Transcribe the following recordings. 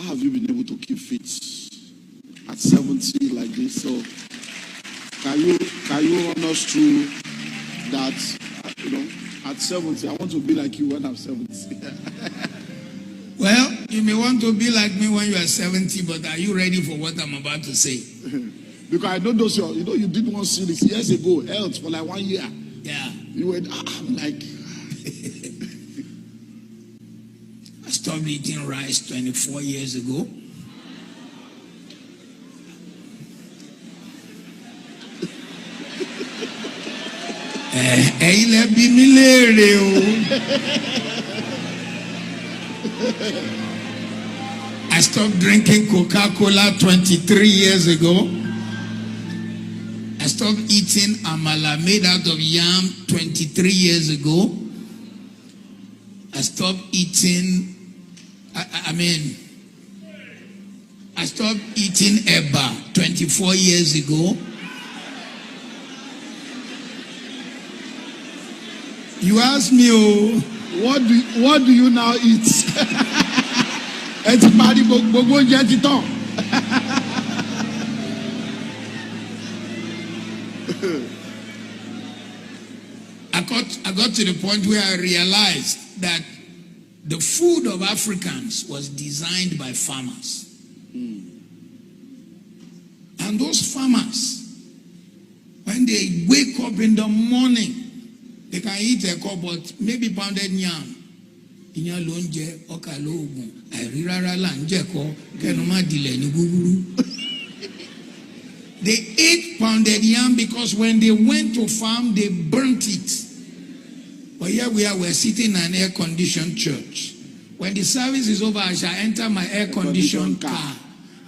have you been able to keep fit at 70 like this? So can you run us through that? At 70, I want to be like you when I'm 70. Well, you may want to be like me when you are 70, but are you ready for what I'm about to say? Because I know those, you did one series years ago, health for like 1 year. Yeah. You went, I'm like. I stopped eating rice 24 years ago. I stopped drinking Coca-Cola 23 years ago. I stopped eating amala made out of yam 23 years ago. I stopped eating, I stopped eating eba 24 years ago. You ask me, oh, what do you now eat? I got to the point where I realized that the food of Africans was designed by farmers. And those farmers, when they wake up in the morning, they can eat a cup, but maybe pounded yam. They ate pounded yam because when they went to farm, they burnt it. But here we are, we're sitting in an air-conditioned church. When the service is over, I shall enter my air-conditioned car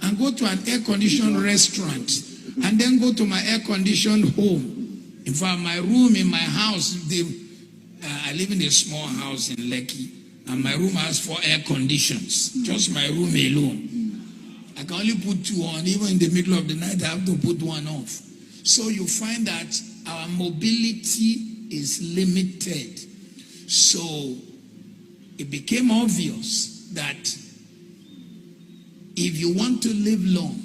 and go to an air-conditioned restaurant and then go to my air-conditioned home. In fact, my room in my house, I live in a small house in Lekki, and my room has 4 air conditions. Just my room alone. I can only put 2 on. Even in the middle of the night, I have to put 1 off. So you find that our mobility is limited. So it became obvious that if you want to live long,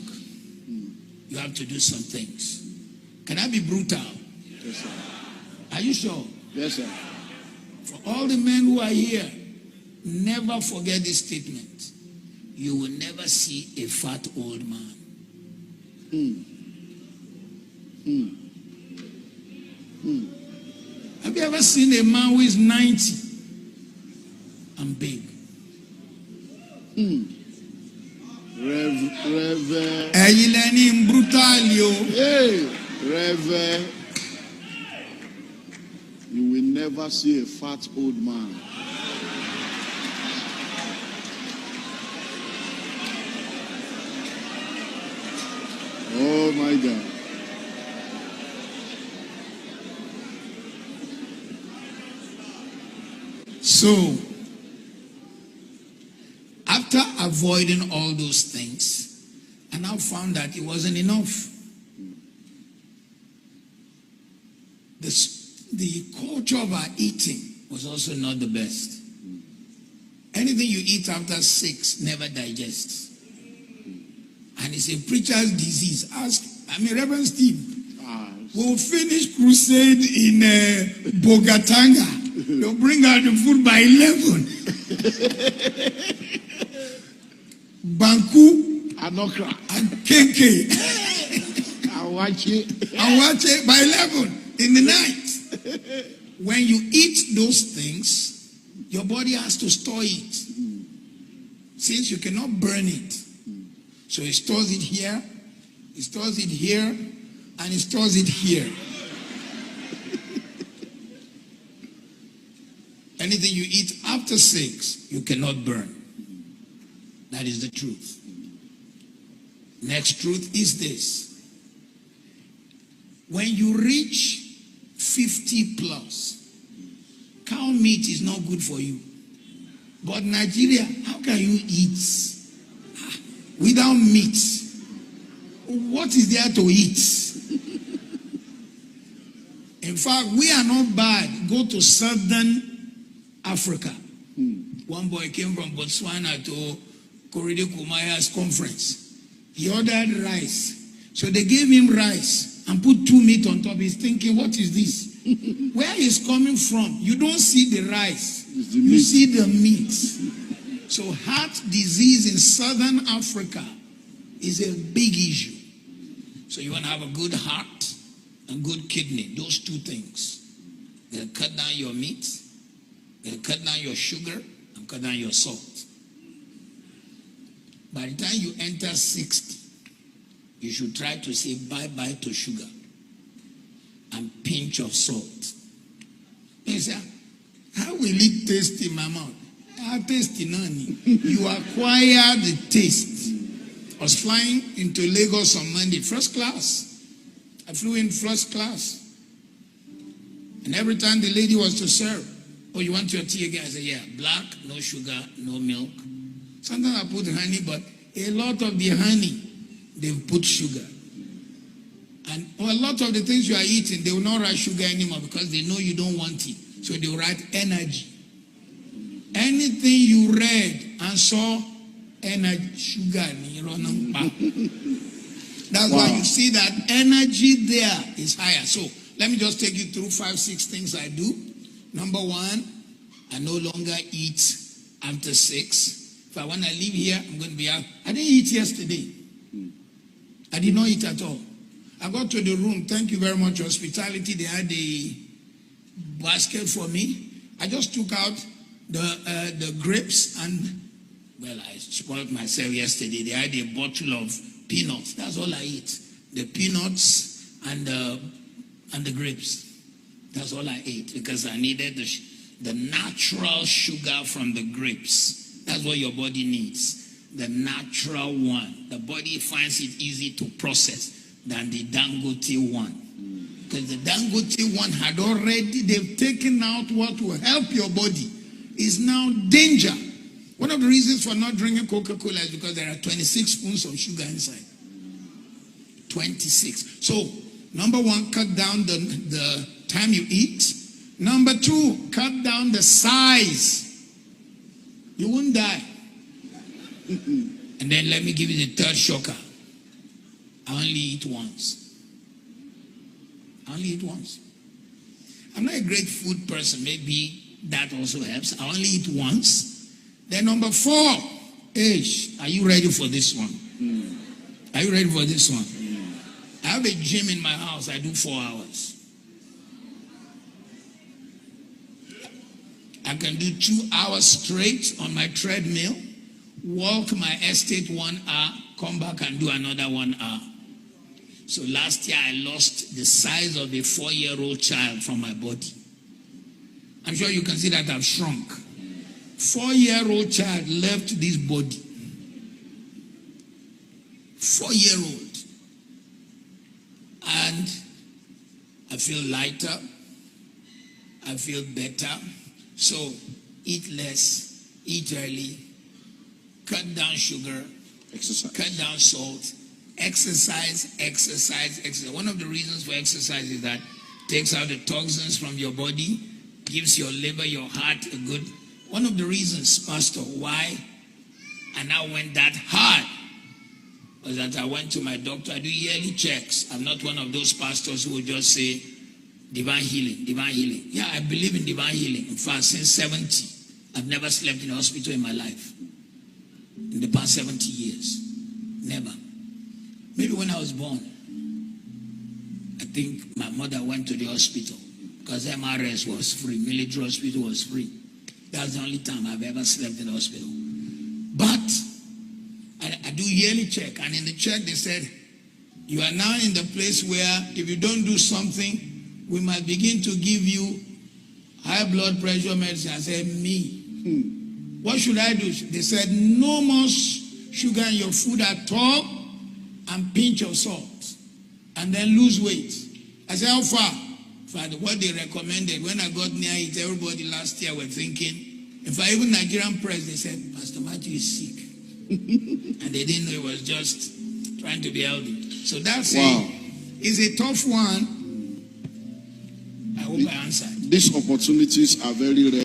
you have to do some things. Can I be brutal? Yes, sir. Are you sure? Yes, sir. For all the men who are here, never forget this statement. You will never see a fat old man. Have you ever seen a man who is 90 and big? Rev. You will never see a fat old man. Oh my God. So, after avoiding all those things, I now found that it wasn't enough. The culture of our eating was also not the best. Anything you eat after 6 never digests. And it's a preacher's disease. Reverend Steve, we'll finish crusade in Bogatanga. They'll bring out the food by 11. Banku, Anokra, and Kenke. Awache by 11 in the night. When you eat those things, your body has to store it. Since you cannot burn it. So it stores it here, it stores it here, and it stores it here. Anything you eat after 6, you cannot burn. That is the truth. Next truth is this. When you reach 50 plus, cow meat is not good for you. But Nigeria, how can you eat without meat? What is there to eat? In fact, we are not bad. Go to southern Africa. One boy came from Botswana to Korede Kumaya's conference. He ordered rice. So they gave him rice and put 2 meat on top. He's thinking, what is this? Where is coming from? You don't see the rice. You see the meat. So heart disease in southern Africa is a big issue. So you want to have a good heart and good kidney. Those 2 things. They'll cut down your meat. They'll cut down your sugar and cut down your salt. By the time you enter 60, you should try to say bye-bye to sugar and pinch of salt. You say, how will it taste in my mouth? I'll taste in none. You acquire the taste. I was flying into Lagos on Monday, first class. I flew in first class. And every time the lady was to serve, oh, you want your tea again? I said, yeah, black, no sugar, no milk. Sometimes I put honey, but a lot of the honey, they've put sugar. And a lot of the things you are eating, they will not write sugar anymore because they know you don't want it. So they will write energy. Anything you read and saw, energy, sugar. That's why you see that energy there is higher. So let me just take you through 5, 6 things I do. Number 1, I no longer eat after 6. If I want to leave here, I'm going to be out. I didn't eat yesterday. I did not eat at all. I got to the room. Thank you very much, hospitality. They had a basket for me. I just took out the grapes and, well, I spoiled myself yesterday. They had a bottle of peanuts. That's all I eat. The peanuts and the grapes. That's all I ate because I needed the natural sugar from the grapes. That's what your body needs. The natural one. The body finds it easy to process than the Dangote one. Because the Dangote one had already, they've taken out what will help your body. Is now danger. One of the reasons for not drinking Coca-Cola is because there are 26 spoons of sugar inside. 26. So, number 1, cut down the time you eat. Number 2, cut down the size. You won't die. And then let me give you the 3rd shocker. I only eat once. I only eat once. I'm not a great food person. Maybe that also helps. I only eat once. Then number 4, are you ready for this one? Are you ready for this one? I have a gym in my house. I do 4 hours. I can do 2 hours straight on my treadmill, walk my estate 1 hour, come back and do another 1 hour. So last year I lost the size of a 4-year-old child from my body. I'm sure you can see that I've shrunk. 4-year-old child left this body. 4-year-old. And I feel lighter. I feel better. So eat less, eat early, cut down sugar, exercise, cut down salt, exercise. One of the reasons for exercise is that it takes out the toxins from your body, gives your liver, your heart a good. One of the reasons, Pastor, why I now went that hard was that I went to my doctor. I do yearly checks. I'm not one of those pastors who will just say, divine healing, divine healing. Yeah, I believe in divine healing. In fact, since 70, I've never slept in a hospital in my life. In the past 70 years. Never. Maybe when I was born, I think my mother went to the hospital because MRS was free. Military hospital was free. That's the only time I've ever slept in the hospital. But I do yearly check. And in the check, they said, you are now in the place where if you don't do something, we might begin to give you high blood pressure medicine. I said, me. What should I do? They said, no more sugar in your food at all and pinch of salt. And then lose weight. I said, how far? What they recommended. When I got near it, everybody last year were thinking, in fact, even Nigerian press, they said, Pastor Matthew is sick. And they didn't know it was just trying to be healthy. So that's is a tough one. I hope I answered. These opportunities are very rare.